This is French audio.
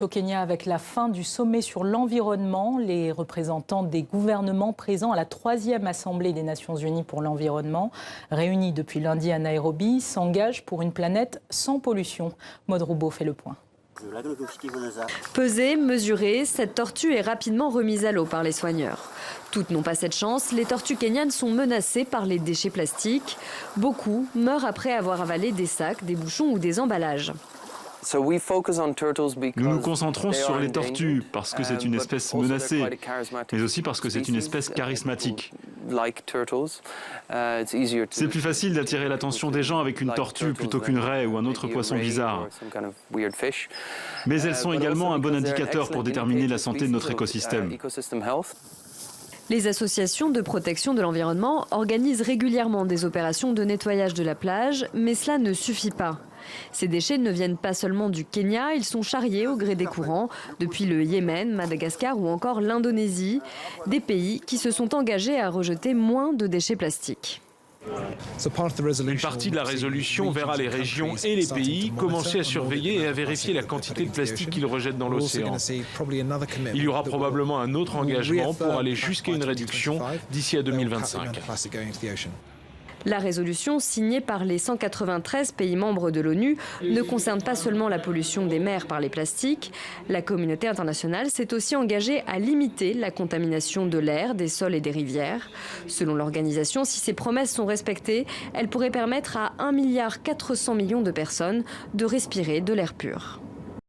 Au Kenya, avec la fin du sommet sur l'environnement, les représentants des gouvernements présents à la 3e Assemblée des Nations Unies pour l'environnement, réunis depuis lundi à Nairobi, s'engagent pour une planète sans pollution. Maud Roubaud fait le point. Pesée, mesurée, cette tortue est rapidement remise à l'eau par les soigneurs. Toutes n'ont pas cette chance, les tortues kenyanes sont menacées par les déchets plastiques. Beaucoup meurent après avoir avalé des sacs, des bouchons ou des emballages. Nous nous concentrons sur les tortues parce que c'est une espèce menacée, mais aussi parce que c'est une espèce charismatique. C'est plus facile d'attirer l'attention des gens avec une tortue plutôt qu'une raie ou un autre poisson bizarre. Mais elles sont également un bon indicateur pour déterminer la santé de notre écosystème. Les associations de protection de l'environnement organisent régulièrement des opérations de nettoyage de la plage, mais cela ne suffit pas. Ces déchets ne viennent pas seulement du Kenya, ils sont charriés au gré des courants, depuis le Yémen, Madagascar ou encore l'Indonésie, des pays qui se sont engagés à rejeter moins de déchets plastiques. Une partie de la résolution verra les régions et les pays commencer à surveiller et à vérifier la quantité de plastique qu'ils rejettent dans l'océan. Il y aura probablement un autre engagement pour aller jusqu'à une réduction d'ici à 2025. La résolution, signée par les 193 pays membres de l'ONU, ne concerne pas seulement la pollution des mers par les plastiques. La communauté internationale s'est aussi engagée à limiter la contamination de l'air, des sols et des rivières. Selon l'organisation, si ces promesses sont respectées, elles pourraient permettre à 1,4 milliard de personnes de respirer de l'air pur.